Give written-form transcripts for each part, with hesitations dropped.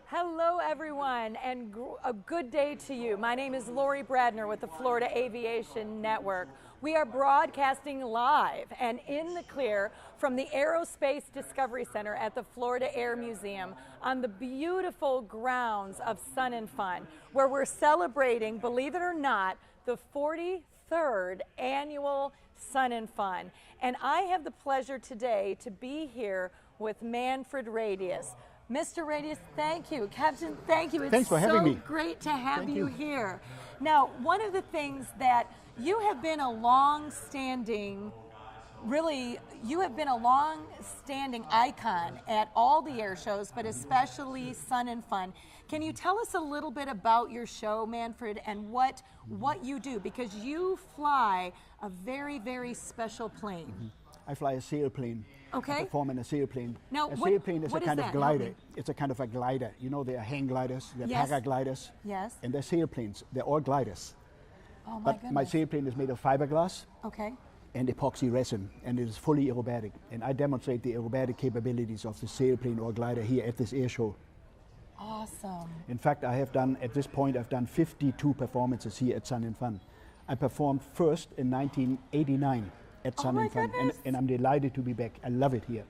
Hello, everyone, and a good day to you. My name is Lori Bradner with the Florida Aviation Network. We are broadcasting live and in the clear from the Aerospace Discovery Center at the Florida Air Museum on the beautiful grounds of Sun and Fun, where we're celebrating, believe it or not, the 43rd annual Sun and Fun. And I have the pleasure today to be here with Manfred Radius. Mr. Radius, thank you. Captain, thank you. Thanks for having me. It's so great to have you here. Now, one of the things that you have been a long-standing, icon at all the air shows, but especially Sun and Fun. Can you tell us a little bit about your show, Manfred, and what you do? Because you fly a very, very special plane. I fly a sailplane. Okay. I perform in a sailplane. Now, a sailplane is a kind of glider. It's a kind of a glider. You know, there are hang gliders, there are yes. paragliders. Yes. And they're sailplanes. They're all gliders. Oh, my but goodness. my sailplane is made of fiberglass. Okay. And epoxy resin, and it is fully aerobatic. And I demonstrate the aerobatic capabilities of the sailplane or glider here at this air show. Awesome. In fact, at this point, I've done 52 performances here at Sun and Fun. I performed first in 1989. At Sun and Fun, and I'm delighted to be back. I love it here.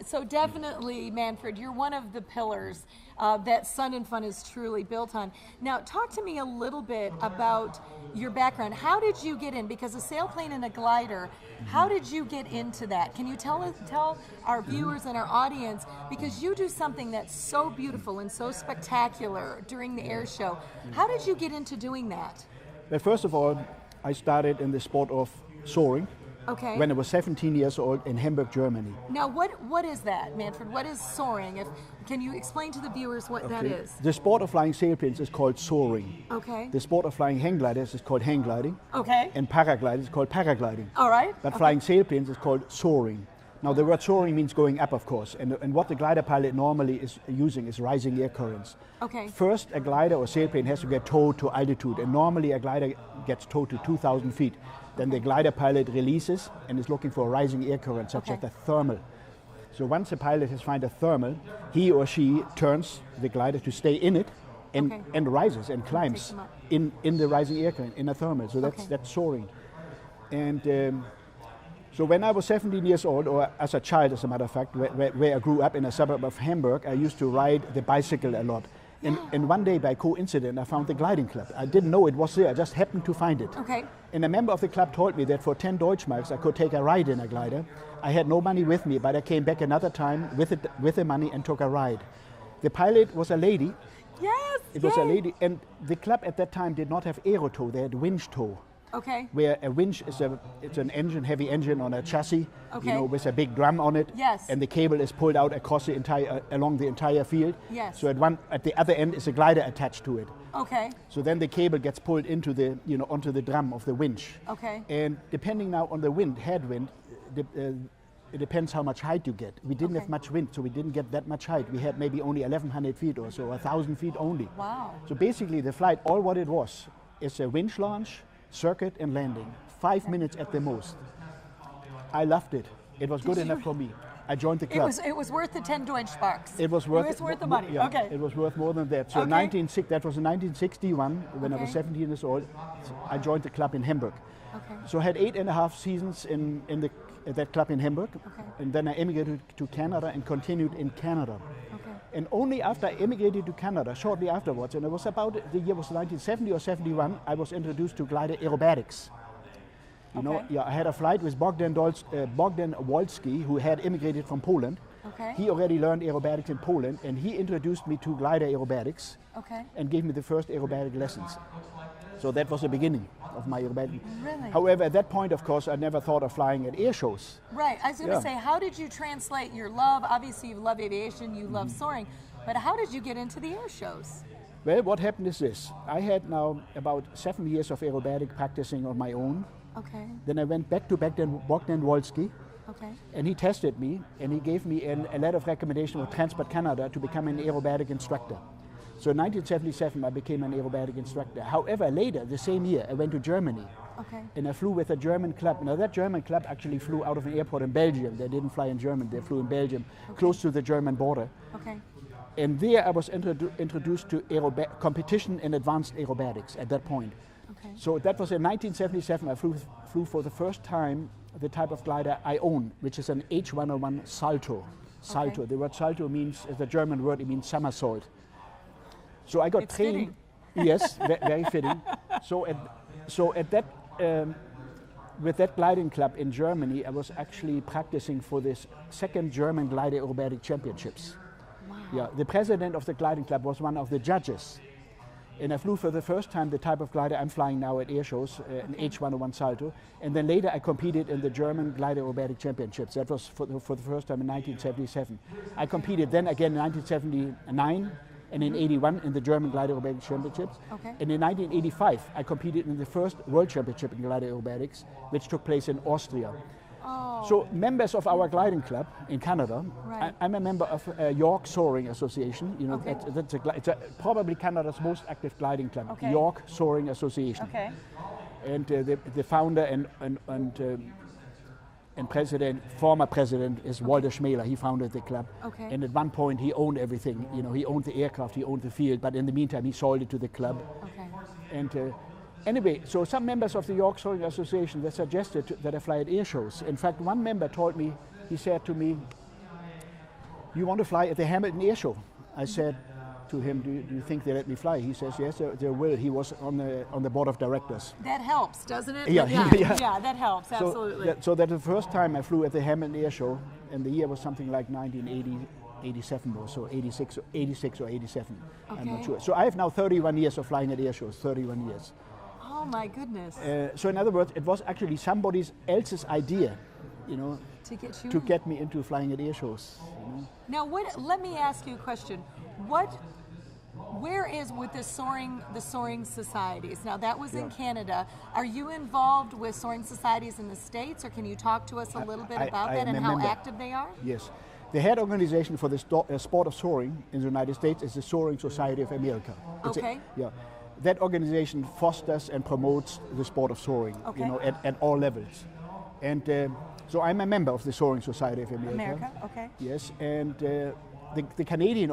So definitely, Manfred, you're one of the pillars that Sun and Fun is truly built on. Now, talk to me a little bit about your background. How did you get in? Because a sailplane and a glider, how did you get into that? Can you tell our viewers and our audience, because you do something that's so beautiful and so spectacular during the air show, how did you get into doing that? Well, first of all, I started in the sport of soaring. Okay. When I was 17 years old in Hamburg, Germany. Now, what is that, Manfred? What is soaring? Can you explain to the viewers what that is? The sport of flying sailplanes is called soaring. Okay. The sport of flying hang gliders is called hang gliding. Okay. And paragliders is called paragliding. All right. But flying sailplanes is called soaring. Now, the word soaring means going up, of course, and what the glider pilot normally is using is rising air currents. Okay. First, a glider or sailplane has to get towed to altitude, and normally a glider gets towed to 2,000 feet. Then the glider pilot releases and is looking for a rising air current, such as a thermal. So once the pilot has found a thermal, he or she turns the glider to stay in it and rises and climbs in the rising air current, in a thermal. So that's soaring. And so when I was 17 years old, or as a child, as a matter of fact, where I grew up in a suburb of Hamburg, I used to ride the bicycle a lot. And one day, by coincidence, I found the gliding club. I didn't know it was there, I just happened to find it. Okay. And a member of the club told me that for 10 Deutschmarks I could take a ride in a glider. I had no money with me, but I came back another time with the money and took a ride. The pilot was a lady. Yes. It was a lady, and the club at that time did not have aero tow, they had winch tow. Okay. Where a winch is it's an engine, heavy engine on a chassis, okay. With a big drum on it. Yes. And the cable is pulled out across along the entire field. Yes. So at the other end is a glider attached to it. Okay. So then the cable gets pulled into onto the drum of the winch. Okay. And depending now on the wind, headwind, it depends how much height you get. We didn't have much wind, so we didn't get that much height. We had maybe only 1,100 feet or so, 1,000 feet only. Wow. So basically the flight, all what it was, is a winch launch, circuit and landing, 5 minutes at the most. I loved it. It was good enough for me. I joined the club. It was worth the 10 Deutschmarks. It was worth the money. Yeah, okay. It was worth more than that. So that was in 1961, when I was 17 years old. I joined the club in Hamburg. Okay. So I had 8.5 seasons in that club in Hamburg. Okay. And then I emigrated to Canada and continued in Canada. Okay. And only after I emigrated to Canada, shortly afterwards, and it was about, the year was 1970 or 71, I was introduced to glider aerobatics. I had a flight with Bogdan Wolski, who had immigrated from Poland. Okay. He already learned aerobatics in Poland, and he introduced me to glider aerobatics. Okay. And gave me the first aerobatic lessons. So that was the beginning of my aerobatic. Really? However, at that point, of course, I never thought of flying at air shows. Right. I was going to say, how did you translate your love? Obviously, you love aviation, you love soaring, but how did you get into the air shows? Well, what happened is this. I had now about 7 years of aerobatic practicing on my own. Okay. Then I went back to Bogdan Wolski. Okay. And he tested me, and he gave me a letter of recommendation with Transport Canada to become an aerobatic instructor. So in 1977, I became an aerobatic instructor. However, later, the same year, I went to Germany. Okay. And I flew with a German club. Now, that German club actually flew out of an airport in Belgium. They didn't fly in Germany, they flew in Belgium, close to the German border. Okay. And there I was introduced to competition in advanced aerobatics at that point. Okay. So that was in 1977. I flew for the first time the type of glider I own, which is an H101 Salto. Salto. Okay. The word Salto means, the German word, it means somersault. So I got trained. Fitting. Yes, very fitting. So at that, with that gliding club in Germany, I was actually practicing for this second German glider aerobatic championships. Wow. Yeah, the president of the gliding club was one of the judges. And I flew for the first time the type of glider I'm flying now at air shows, an H101 Salto. And then later I competed in the German glider aerobatic championships. That was for the first time in 1977. I competed then again in 1979 and in 81 in the German glider aerobatic championships. Okay. And in 1985 I competed in the first world championship in glider aerobatics, which took place in Austria. Oh. So members of our gliding club in Canada, Right. I'm a member of York Soaring Association. You know, Okay. it's probably Canada's most active gliding club, Okay. York Soaring Association. Okay. And the founder and president, former president, is Walter Schmäler. He founded the club. Okay. And at one point he owned everything. You know, he owned the aircraft, he owned the field, but in the meantime he sold it to the club. Okay. And anyway, so some members of the York Soaring Association, they suggested that I fly at air shows. In fact, one member told me, he said to me, "You want to fly at the Hamilton Air Show?" I said to him, do you think they let me fly? He says, yes, they will. He was on the board of directors. That helps, doesn't it? Yeah, yeah, yeah. that helps, absolutely. So that the first time I flew at the Hamilton Air Show, and the year was something like 1987 or so, 86 or 87. I'm Okay. not sure. So I have now 31 years of flying at air shows, 31 years. Oh my goodness. So in other words, it was actually somebody else's idea, you know, to get you to in. get me into flying at air shows. You know? Now, let me ask you a question. Where is with the soaring societies? Now, that was in Canada. Are you involved with soaring societies in the States, or can you talk to us a little bit about that and how active they are? Yes. The head organization for the sport of soaring in the United States is the Soaring Society of America. Okay. That organization fosters and promotes the sport of soaring, Okay. you know, at all levels. And so I'm a member of the Soaring Society of America. Okay. Yes, and the Canadian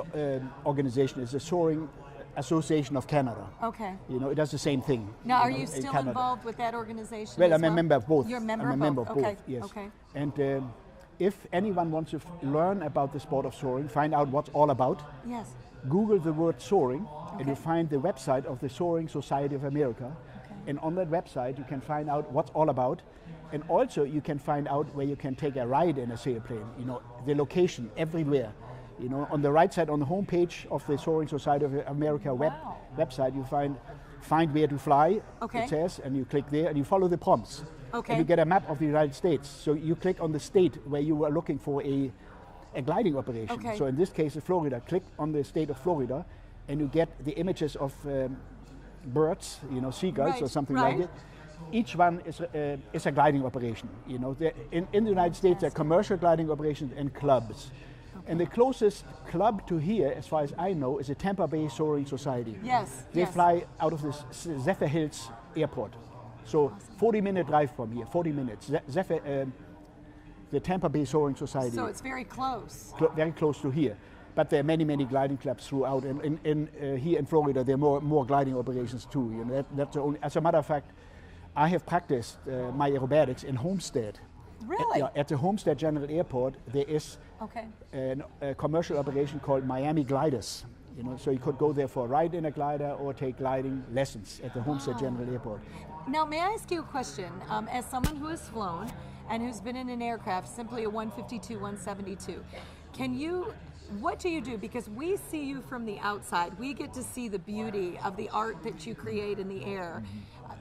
organization is the Soaring Association of Canada. Okay. You know, it does the same thing. Now, are know, you in still Canada. involved with that organization? Well, as I'm a member of both. You're a member I'm of a member both. of both. Okay. Yes. Okay. And if anyone wants to learn about the sport of soaring, find out what's all about, Yes. Google the word soaring, and Okay. you find the website of the Soaring Society of America. Okay. And on that website, you can find out what's all about. And also, you can find out where you can take a ride in a sailplane, you know, the location everywhere. You know, on the right side, on the homepage of the Soaring Society of America Wow. website, you find where to fly, Okay. it says, and you click there, and you follow the prompts. Okay. And you get a map of the United States. So you click on the state where you are looking for a gliding operation. Okay. So in this case, Florida. Click on the state of Florida, and you get the images of birds, you know, seagulls Right, or something right. like it. Each one is a gliding operation. You know, in the United States, there are commercial gliding operations and clubs. And the closest club to here, as far as I know, is the Tampa Bay Soaring Society. Yes. They yes. fly out of the Zephyr Hills Airport. So 40-minute drive from here, 40 minutes. The Tampa Bay Soaring Society. So it's very close. Very close to here. But there are many, many gliding clubs throughout. And here in Florida, there are more gliding operations too. You know, that's the only, as a matter of fact, I have practiced my aerobatics in Homestead. Really? At the Homestead General Airport, there is Okay. a commercial operation called Miami Gliders. You know, so you could go there for a ride in a glider or take gliding lessons at the Homestead General Airport. Now, may I ask you a question? As someone who has flown and who's been in an aircraft, simply a 152, 172, what do you do? Because we see you from the outside. We get to see the beauty of the art that you create in the air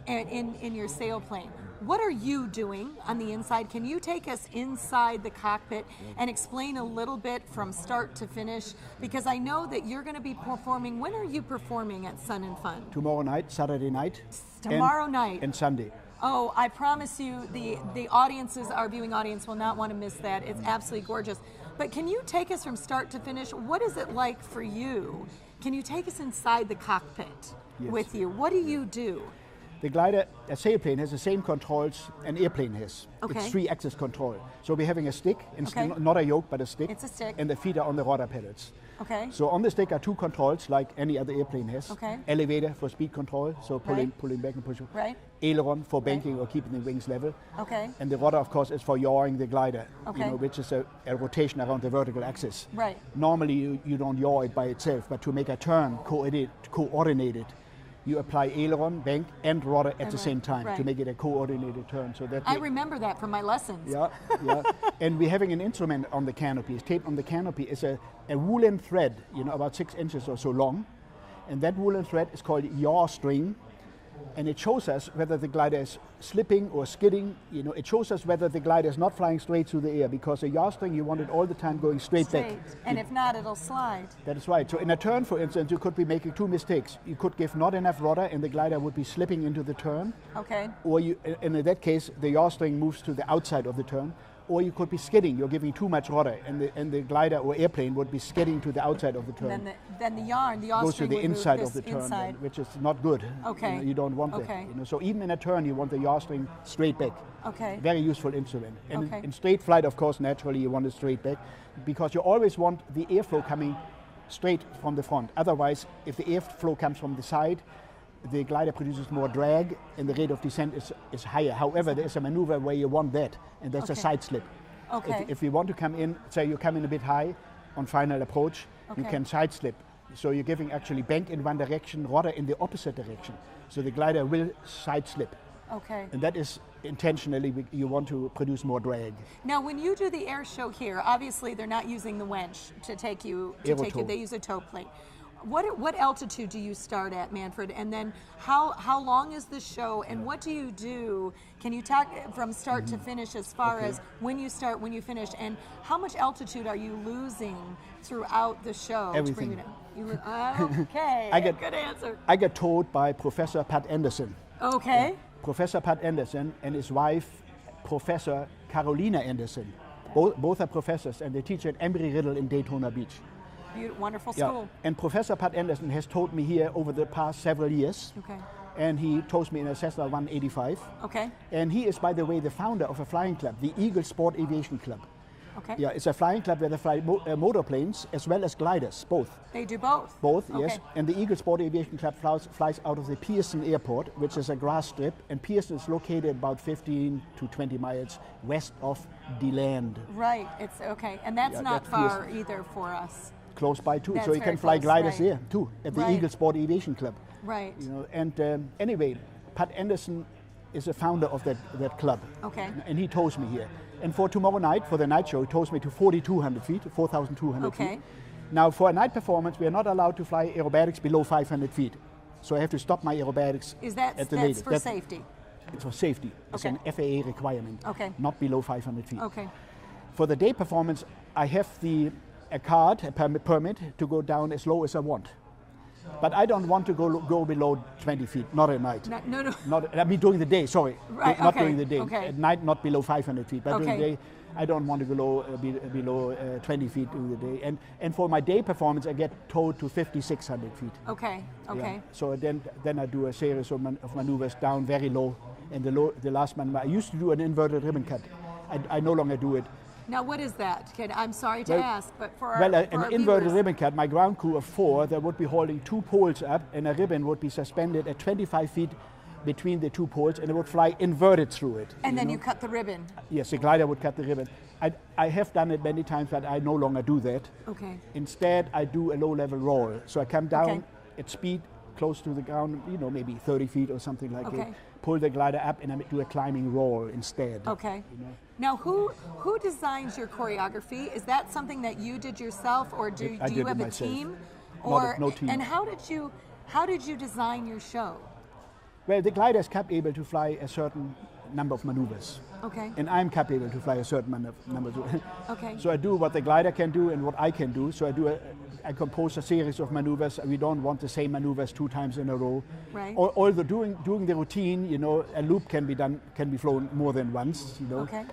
and in your sailplane. What are you doing on the inside? Can you take us inside the cockpit and explain a little bit from start to finish? Because I know that you're going to be performing. When are you performing at Sun and Fun? Tomorrow night, Saturday night. Tomorrow night. And Sunday. Oh, I promise you the audiences, our viewing audience, will not want to miss that. It's absolutely gorgeous. But can you take us from start to finish? What is it like for you? Can you take us inside the cockpit with you? What do you do? The glider, a sailplane, has the same controls an airplane has. Okay. It's 3-axis control. So we're having a stick, Okay. not a yoke, but a stick. It's a stick. And the feet are on the rudder pedals. Okay. So on the stick are two controls like any other airplane has. Okay. Elevator for speed control, so pulling back and pushing. Right. Aileron for banking or keeping the wings level. Okay. And the rudder, of course, is for yawing the glider, Okay. which is a rotation around the vertical axis. Right. Normally, you don't yaw it by itself, but to make a turn coordinated, you apply aileron, bank, and rudder at the same time to make it a coordinated turn. So that I remember that from my lessons. Yeah. And we're having an instrument on the canopy. It's taped on the canopy. It's a woolen thread, about 6 inches or so long. And that woolen thread is called yaw string. And it shows us whether the glider is slipping or skidding. It shows us whether the glider is not flying straight through the air, because a yaw string, you want it all the time going straight back. And if not, it'll slide. That is right. So in a turn, for instance, you could be making two mistakes. You could give not enough rudder and the glider would be slipping into the turn. Okay. Or and in that case, the yaw string moves to the outside of the turn. Or you could be skidding. You're giving too much rudder, and the glider or airplane would be skidding to the outside of the turn. And then the yaw goes to string the would inside move of the turn, inside. which is not good. Okay. You don't want that. So even in a turn, you want the yaw string straight back. Okay. Very useful instrument. And in straight flight, of course, naturally you want it straight back, because you always want the airflow coming straight from the front. Otherwise, if the airflow comes from the side, the glider produces more drag and the rate of descent is higher. However, there is a maneuver where you want that, and that's a side slip. Okay. If you want to come in, say you come in a bit high on final approach, you can side slip. So you're giving actually bank in one direction, rudder in the opposite direction. So the glider will side slip. Okay. And that is intentionally, you want to produce more drag. Now, when you do the air show here, obviously they're not using the winch to take you. They use a tow plate. What altitude do you start at, Manfred? And then how long is the show, and what do you do? Can you talk from start to finish as far as when you start, when you finish, and how much altitude are you losing throughout the show? Everything. Okay, good answer. I get taught by Professor Pat Anderson. Okay. Professor Pat Anderson and his wife, Professor Carolina Anderson. Both are professors, and they teach at Embry-Riddle in Daytona Beach. Wonderful school. And Professor Pat Anderson has taught me here over the past several years. Okay. And he taught me in a Cessna 185. Okay. And he is, by the way, the founder of a flying club, the Eagle Sport Aviation Club. Okay. Yeah, it's a flying club where they fly motorplanes as well as gliders, both. They do both? Both, okay. Yes. And the Eagle Sport Aviation Club flies out of the Pearson Airport, which is a grass strip. And Pearson is located about 15 to 20 miles west of DeLand. Right. It's okay. And that's not far either for us. Close by too, That's so you can fly gliders here too at the Right. Eagle Sport Aviation Club. Right. And anyway, Pat Anderson is a founder of that club. Okay. And he tows me here. And for tomorrow night, for the night show, he tows me to 4,200 feet, 4,200 feet. Now, for a night performance, we are not allowed to fly aerobatics below 500 feet. So I have to stop my aerobatics at the latest. That's for safety? It's for safety. It's an FAA requirement. Okay. Not below 500 feet. Okay. For the day performance, I have a card, a permit to go down as low as I want. But I don't want to go below 20 feet, not at night. No. During the day, sorry. Right, not during the day. Okay. At night, not below 500 feet. But during the day, I don't want to go below 20 feet during the day. And for my day performance, I get towed to 5,600 feet. Okay. Yeah. So then I do a series of maneuvers down very low. And the last maneuver, I used to do an inverted ribbon cut. I no longer do it. Now, what is that? I'm sorry to ask, but for our an inverted ribbon cut, my ground crew of 4, they would be holding 2 poles up, and a ribbon would be suspended at 25 feet between the 2 poles, and it would fly inverted through it. And then you cut the ribbon? Yes, the glider would cut the ribbon. I have done it many times, but I no longer do that. Okay. Instead, I do a low-level roll. So I come down at speed close to the ground, maybe 30 feet or something like that. Pull the glider up, and I do a climbing roll instead. Okay. Now, who designs your choreography? Is that something that you did yourself, or do you have a team? No team. And how did you design your show? Well, the glider is capable to fly a certain number of maneuvers. Okay. And I'm capable to fly a certain number. Okay. So I do what the glider can do and what I can do. So I compose a series of maneuvers. We don't want the same maneuvers 2 times in a row. Right. Although doing the routine, a loop can be flown more than once. Okay.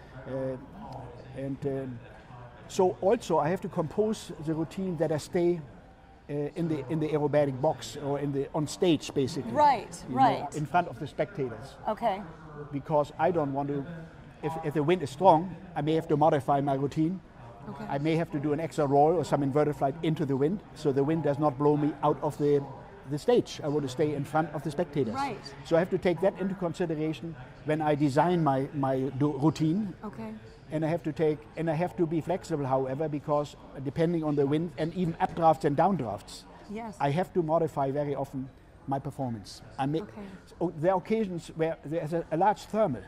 So also I have to compose the routine that I stay in the aerobatic box or on stage basically. Right. In front of the spectators. Okay. Because I don't want to, if the wind is strong, I may have to modify my routine Okay. I may have to do an extra roll or some inverted flight into the wind, so the wind does not blow me out of the stage. I want to stay in front of the spectators. Right. So I have to take that into consideration when I design my routine. Okay. And I have to be flexible, however, because depending on the wind and even updrafts and downdrafts, Yes. I have to modify very often my performance. So there are occasions where there's a large thermal,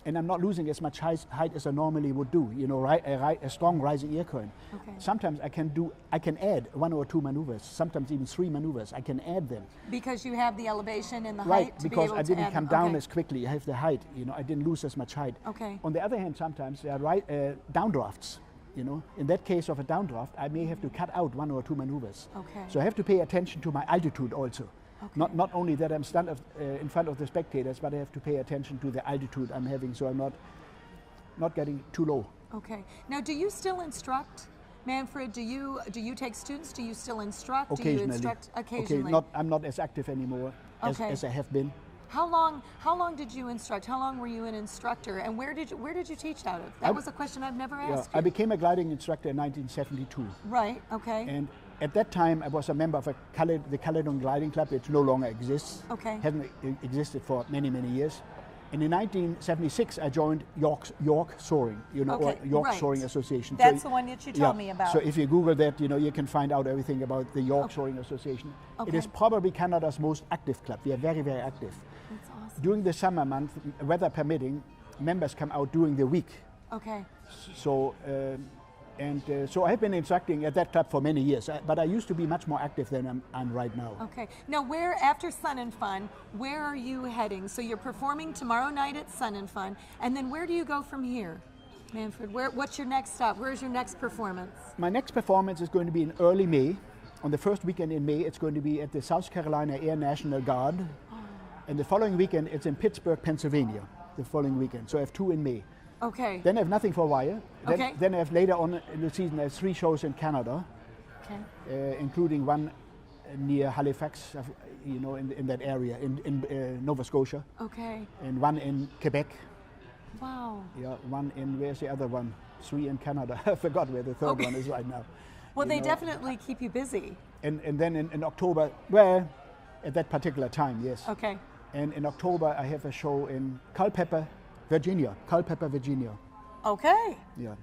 and I'm not losing as much height as I normally would do. You know, a strong rising air current. Okay. Sometimes I can add 1 or 2 maneuvers, sometimes even 3 maneuvers. I can add them. Because you have the elevation and the Right, height to because be able I didn't to come add. down Okay. as quickly. I have the height. You know, I didn't lose as much height. Okay. On the other hand, sometimes there are downdrafts. You know, in that case of a downdraft, I may have to cut out 1 or 2 maneuvers. Okay. So I have to pay attention to my altitude also. Okay. Not only that I'm in front of the spectators, but I have to pay attention to the altitude I'm having, so I'm not getting too low. Okay. Now, do you still instruct, Manfred? Do you take students? Do you still instruct? Occasionally. Do you instruct occasionally? Okay. I'm not as active anymore as I have been. How long did you instruct? How long were you an instructor? And where did you teach out of? That was a question I've never asked you. I became a gliding instructor in 1972. Right. Okay. And at that time, I was a member of the Caledon Gliding Club, which no longer exists. Okay. Hasn't existed for many, many years. And in 1976, I joined York Soaring, or York right. Soaring Association. That's the one that you told me about. So if you Google that, you can find out everything about the York Soaring Association. Okay. It is probably Canada's most active club. We are very, very active. That's awesome. During the summer month, weather permitting, members come out during the week. Okay. So, so I've been instructing at that club for many years, but I used to be much more active than I'm right now. Okay. Now, after Sun and Fun, where are you heading? So you're performing tomorrow night at Sun and Fun, and then where do you go from here, Manfred? What's your next stop? Where's your next performance? My next performance is going to be in early May. On the first weekend in May, it's going to be at the South Carolina Air National Guard. Oh. And the following weekend, it's in Pittsburgh, Pennsylvania, the following weekend. So I have 2 in May. Okay. Then I have nothing for a while. Okay. Then I have later on in the season, I have 3 shows in Canada, okay. Including one near Halifax, in that area, in Nova Scotia. Okay. And one in Quebec. Wow. Yeah, one where's the other one? 3 in Canada. I forgot where the third one is right now. Well, they definitely keep you busy. And then in October, well, at that particular time, yes. Okay. And in October, I have a show in Culpeper, Virginia. Okay. Yeah.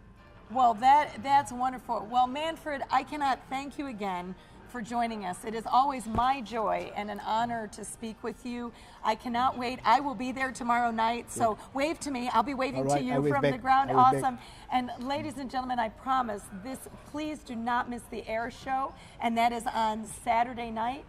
Well, that's wonderful. Well, Manfred, I cannot thank you again for joining us. It is always my joy and an honor to speak with you. I cannot wait. I will be there tomorrow night, so wave to me. I'll be waving to you from the ground. Awesome. And ladies and gentlemen, I promise please do not miss the air show, and that is on Saturday night.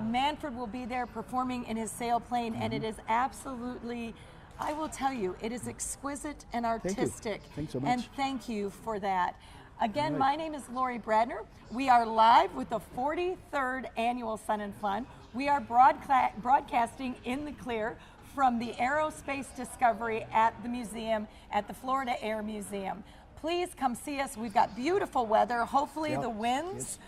Manfred will be there performing in his sailplane, and it is absolutely, I will tell you, it is exquisite and artistic. Thanks so much. And thank you for that. Again, my name is Lori Bradner. We are live with the 43rd Annual Sun and Fun. We are broadcasting in the clear from the Aerospace Discovery at the museum, at the Florida Air Museum. Please come see us. We've got beautiful weather. Hopefully the winds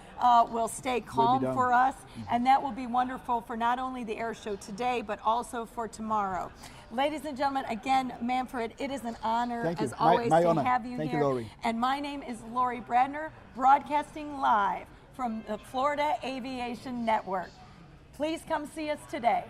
will stay calm for us, and that will be wonderful for not only the air show today, but also for tomorrow. Ladies and gentlemen, again, Manfred, it is an honor, as always, to have you here. Thank you, Lori. And my name is Lori Bradner, broadcasting live from the Florida Aviation Network. Please come see us today.